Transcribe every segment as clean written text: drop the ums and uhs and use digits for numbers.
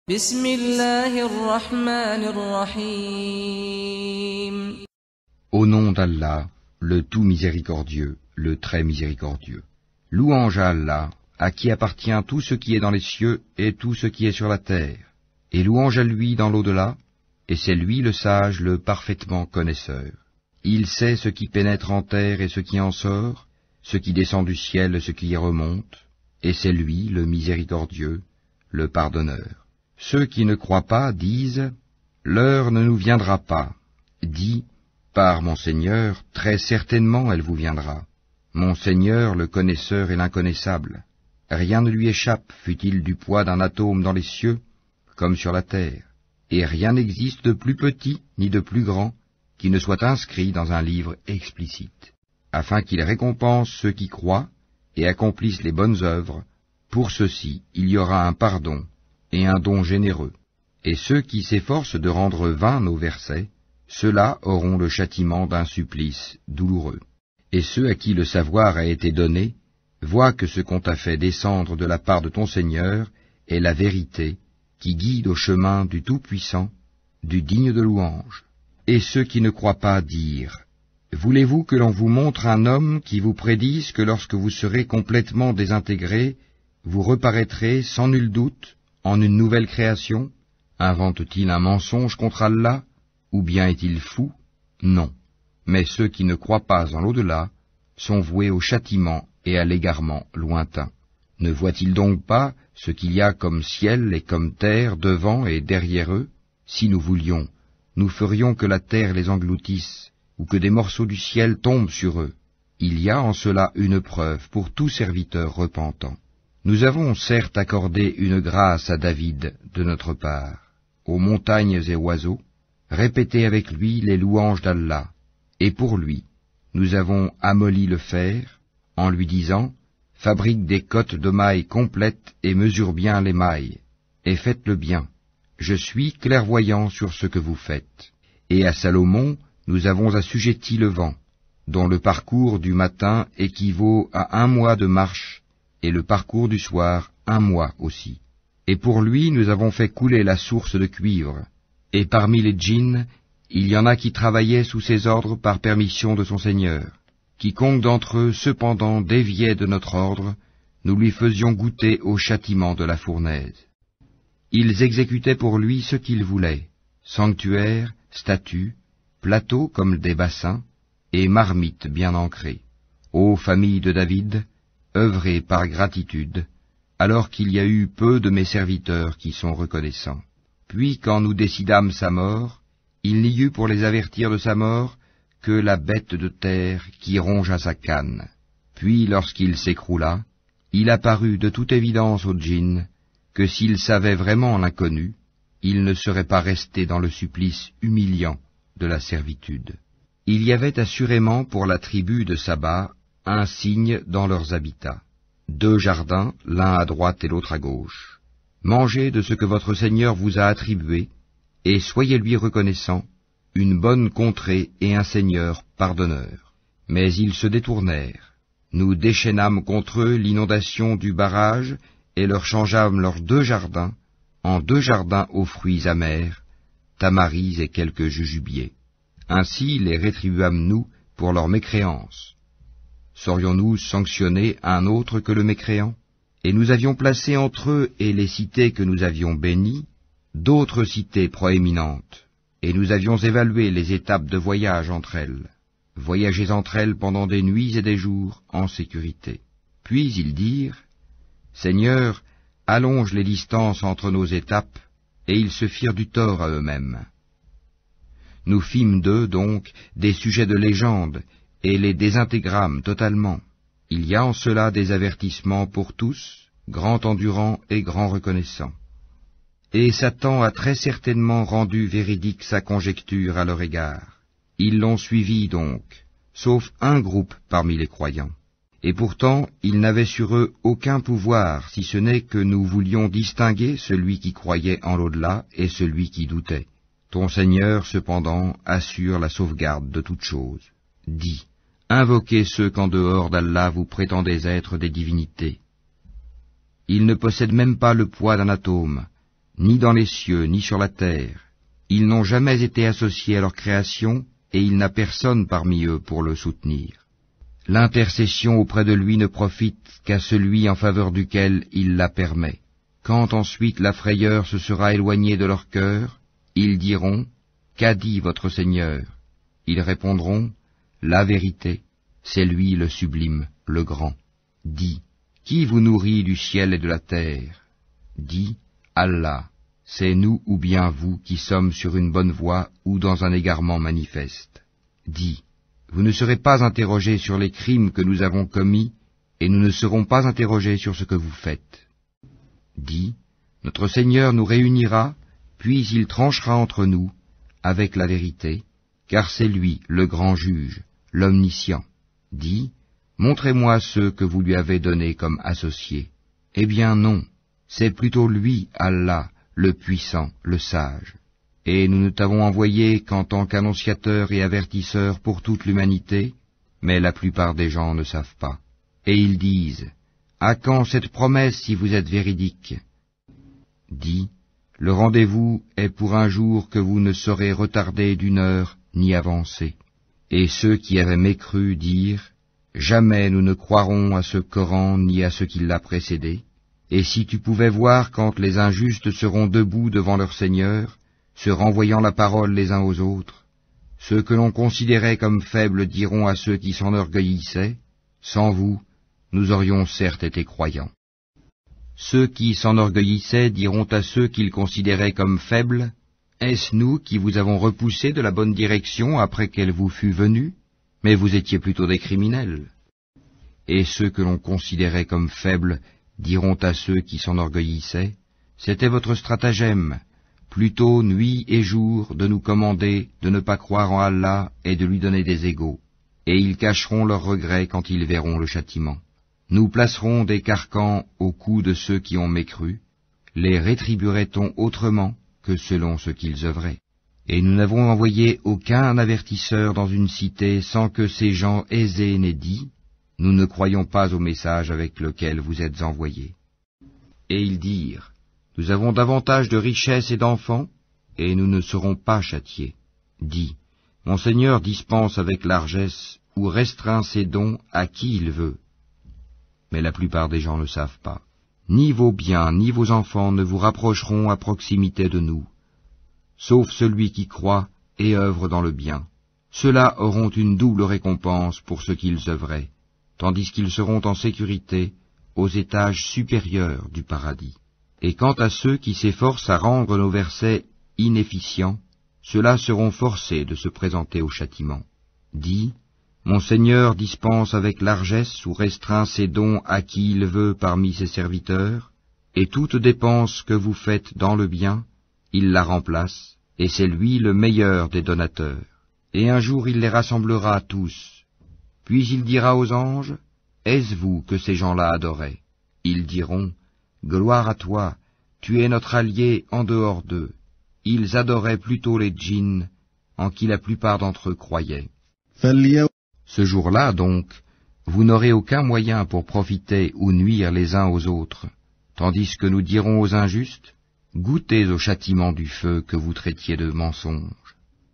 بسم الله الرحمن الرحيم. Au nom d'Allah, le tout miséricordieux, le très miséricordieux. Louange à Allah, à qui appartient tout ce qui est dans les cieux et tout ce qui est sur la terre. Et louange à lui dans l'au-delà, et c'est lui le sage, le parfaitement connaisseur. Il sait ce qui pénètre en terre et ce qui en sort, ce qui descend du ciel et ce qui y remonte, et c'est lui le miséricordieux, le pardonneur. Ceux qui ne croient pas disent « L'heure ne nous viendra pas ». Dis « Par mon Seigneur, très certainement elle vous viendra. Mon Seigneur, le connaisseur et l'inconnaissable. Rien ne lui échappe, fût-il du poids d'un atome dans les cieux, comme sur la terre. Et rien n'existe de plus petit ni de plus grand qui ne soit inscrit dans un livre explicite, afin qu'il récompense ceux qui croient et accomplissent les bonnes œuvres. Pour ceux-ci, il y aura un pardon et un don généreux. Et ceux qui s'efforcent de rendre vains nos versets, ceux-là auront le châtiment d'un supplice douloureux. Et ceux à qui le savoir a été donné, voient que ce qu'on t'a fait descendre de la part de ton Seigneur est la vérité, qui guide au chemin du Tout-Puissant, du digne de louange. Et ceux qui ne croient pas dirent, « Voulez-vous que l'on vous montre un homme qui vous prédise que lorsque vous serez complètement désintégrés, vous reparaîtrez sans nul doute en une nouvelle création? Invente-t-il un mensonge contre Allah, ou bien est-il fou? Non. Mais ceux qui ne croient pas en l'au-delà sont voués au châtiment et à l'égarement lointain. Ne voient-ils donc pas ce qu'il y a comme ciel et comme terre devant et derrière eux? Si nous voulions, nous ferions que la terre les engloutisse, ou que des morceaux du ciel tombent sur eux. Il y a en cela une preuve pour tout serviteur repentant. Nous avons certes accordé une grâce à David de notre part, aux montagnes et oiseaux, répétez avec lui les louanges d'Allah, et pour lui, nous avons amolli le fer, en lui disant, fabrique des cottes de mailles complètes et mesure bien les mailles, et faites-le bien, je suis clairvoyant sur ce que vous faites. Et à Salomon, nous avons assujetti le vent, dont le parcours du matin équivaut à 1 mois de marche, et le parcours du soir 1 mois aussi. Et pour lui nous avons fait couler la source de cuivre, et parmi les djinns, il y en a qui travaillaient sous ses ordres par permission de son Seigneur. Quiconque d'entre eux cependant déviait de notre ordre, nous lui faisions goûter au châtiment de la fournaise. Ils exécutaient pour lui ce qu'ils voulaient, sanctuaires, statues, plateaux comme des bassins, et marmites bien ancrées. Ô famille de David, œuvrez par gratitude, alors qu'il y a eu peu de mes serviteurs qui sont reconnaissants. Puis quand nous décidâmes sa mort, il n'y eut pour les avertir de sa mort que la bête de terre qui rongea sa canne. Puis lorsqu'il s'écroula, il apparut de toute évidence aux djinns que s'ils savaient vraiment l'inconnu, ils ne seraient pas restés dans le supplice humiliant de la servitude. Il y avait assurément pour la tribu de Saba un signe dans leurs habitats, 2 jardins, l'un à droite et l'autre à gauche. Mangez de ce que votre Seigneur vous a attribué, et soyez-lui reconnaissant, une bonne contrée et un Seigneur pardonneur. Mais ils se détournèrent. Nous déchaînâmes contre eux l'inondation du barrage, et leur changeâmes leurs 2 jardins, en 2 jardins aux fruits amers, tamaris et quelques jujubiers. Ainsi les rétribuâmes-nous pour leur mécréance. Saurions-nous sanctionner un autre que le mécréant? Et nous avions placé entre eux et les cités que nous avions bénies, d'autres cités proéminentes, et nous avions évalué les étapes de voyage entre elles. Voyagez entre elles pendant des nuits et des jours en sécurité. Puis ils dirent, Seigneur, allonge les distances entre nos étapes, et ils se firent du tort à eux-mêmes. Nous fîmes d'eux, donc, des sujets de légende, et les désintégrâmes totalement. Il y a en cela des avertissements pour tous, grand endurant et grand reconnaissant. Et Satan a très certainement rendu véridique sa conjecture à leur égard. Ils l'ont suivi donc, sauf un groupe parmi les croyants. Et pourtant, ils n'avaient sur eux aucun pouvoir, si ce n'est que nous voulions distinguer celui qui croyait en l'au-delà et celui qui doutait. Ton Seigneur, cependant, assure la sauvegarde de toutes choses. Dis, invoquez ceux qu'en dehors d'Allah vous prétendez être des divinités. Ils ne possèdent même pas le poids d'un atome, ni dans les cieux, ni sur la terre. Ils n'ont jamais été associés à leur création, et il n'a personne parmi eux pour le soutenir. L'intercession auprès de lui ne profite qu'à celui en faveur duquel il la permet. Quand ensuite la frayeur se sera éloignée de leur cœur, ils diront, « Qu'a dit votre Seigneur ?» Ils répondront, « La vérité, c'est lui le sublime, le grand. » Dis, « Qui vous nourrit du ciel et de la terre ?» Dis, « Allah, c'est nous ou bien vous qui sommes sur une bonne voie ou dans un égarement manifeste. » Dis, « Vous ne serez pas interrogés sur les crimes que nous avons commis, et nous ne serons pas interrogés sur ce que vous faites. » Dis, « Notre Seigneur nous réunira, puis il tranchera entre nous, avec la vérité, car c'est lui le grand juge, l'omniscient. Dis, « Montrez-moi ceux que vous lui avez donnés comme associés. » Eh bien non, c'est plutôt lui, Allah, le puissant, le sage. Et nous ne t'avons envoyé qu'en tant qu'annonciateur et avertisseur pour toute l'humanité, mais la plupart des gens ne savent pas. Et ils disent, « À quand cette promesse si vous êtes véridique ?» Dis, « Le rendez-vous est pour un jour que vous ne saurez retarder d'une heure ni avancer. » Et ceux qui avaient mécru dirent, « Jamais nous ne croirons à ce Coran ni à ce qui l'a précédé. Et si tu pouvais voir quand les injustes seront debout devant leur Seigneur, se renvoyant la parole les uns aux autres, ceux que l'on considérait comme faibles diront à ceux qui s'enorgueillissaient, « Sans vous, nous aurions certes été croyants. » Ceux qui s'enorgueillissaient diront à ceux qu'ils considéraient comme faibles, « Est-ce nous qui vous avons repoussé de la bonne direction après qu'elle vous fût venue? Mais vous étiez plutôt des criminels. » Et ceux que l'on considérait comme faibles diront à ceux qui s'enorgueillissaient, « C'était votre stratagème, plutôt nuit et jour de nous commander de ne pas croire en Allah et de lui donner des égaux. » Et ils cacheront leurs regrets quand ils verront le châtiment. Nous placerons des carcans au cou de ceux qui ont mécru. Les rétribuerait-on autrement que selon ce qu'ils œuvraient? Et nous n'avons envoyé aucun avertisseur dans une cité sans que ces gens aisés n'aient dit, « Nous ne croyons pas au message avec lequel vous êtes envoyés. » Et ils dirent, « Nous avons davantage de richesses et d'enfants, et nous ne serons pas châtiés. » Dis, « Mon Seigneur dispense avec largesse ou restreint ses dons à qui il veut. » Mais la plupart des gens ne savent pas. Ni vos biens, ni vos enfants ne vous rapprocheront à proximité de nous, sauf celui qui croit et œuvre dans le bien. Ceux-là auront une double récompense pour ce qu'ils œuvraient, tandis qu'ils seront en sécurité aux étages supérieurs du paradis. Et quant à ceux qui s'efforcent à rendre nos versets inefficients, ceux-là seront forcés de se présenter au châtiment. Dis, mon Seigneur dispense avec largesse ou restreint ses dons à qui il veut parmi ses serviteurs, et toute dépense que vous faites dans le bien, il la remplace, et c'est lui le meilleur des donateurs. Et un jour il les rassemblera tous. Puis il dira aux anges, « Est-ce vous que ces gens-là adoraient ?» Ils diront, « Gloire à toi, tu es notre allié en dehors d'eux. » Ils adoraient plutôt les djinns, en qui la plupart d'entre eux croyaient. Ce jour-là, donc, vous n'aurez aucun moyen pour profiter ou nuire les uns aux autres, tandis que nous dirons aux injustes, « Goûtez au châtiment du feu que vous traitiez de mensonge. »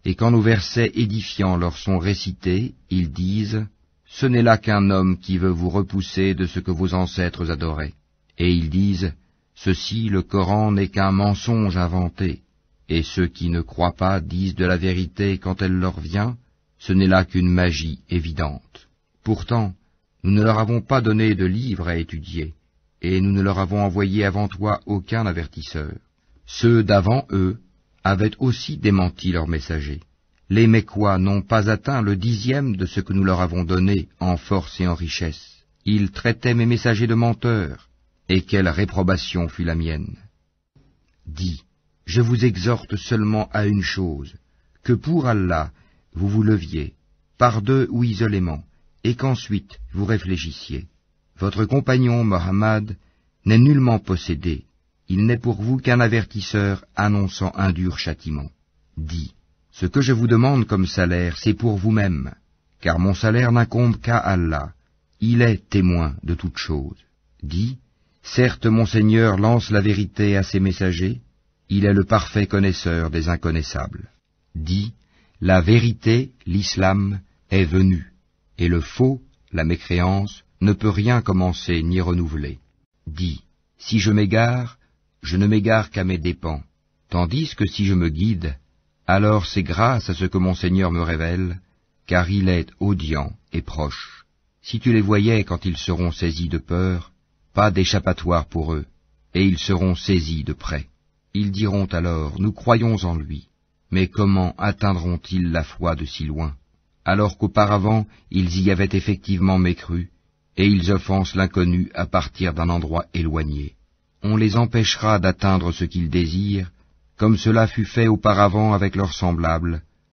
Et quand nos versets édifiants leur sont récités, ils disent, « Ce n'est là qu'un homme qui veut vous repousser de ce que vos ancêtres adoraient. » Et ils disent, « Ceci, le Coran, n'est qu'un mensonge inventé. » Et ceux qui ne croient pas disent de la vérité quand elle leur vient, ce n'est là qu'une magie évidente. Pourtant, nous ne leur avons pas donné de livre à étudier, et nous ne leur avons envoyé avant toi aucun avertisseur. Ceux d'avant eux avaient aussi démenti leurs messagers. Les Mécois n'ont pas atteint le 10e de ce que nous leur avons donné en force et en richesse. Ils traitaient mes messagers de menteurs, et quelle réprobation fut la mienne. Dis, je vous exhorte seulement à une chose, que pour Allah, vous vous leviez, par deux ou isolément, et qu'ensuite vous réfléchissiez. Votre compagnon Mohammed n'est nullement possédé, il n'est pour vous qu'un avertisseur annonçant un dur châtiment. Dis, ce que je vous demande comme salaire, c'est pour vous-même, car mon salaire n'incombe qu'à Allah, il est témoin de toutes choses. Dis, certes mon Seigneur lance la vérité à ses messagers, il est le parfait connaisseur des inconnaissables. Dis, la vérité, l'islam, est venue, et le faux, la mécréance, ne peut rien commencer ni renouveler. Dis, si je m'égare, je ne m'égare qu'à mes dépens, tandis que si je me guide, alors c'est grâce à ce que mon Seigneur me révèle, car il est audient et proche. Si tu les voyais quand ils seront saisis de peur, pas d'échappatoire pour eux, et ils seront saisis de près. Ils diront alors, nous croyons en lui, mais comment atteindront-ils la foi de si loin, alors qu'auparavant ils y avaient effectivement mécru, et ils offensent l'inconnu à partir d'un endroit éloigné. On les empêchera d'atteindre ce qu'ils désirent, comme cela fut fait auparavant avec leurs semblables,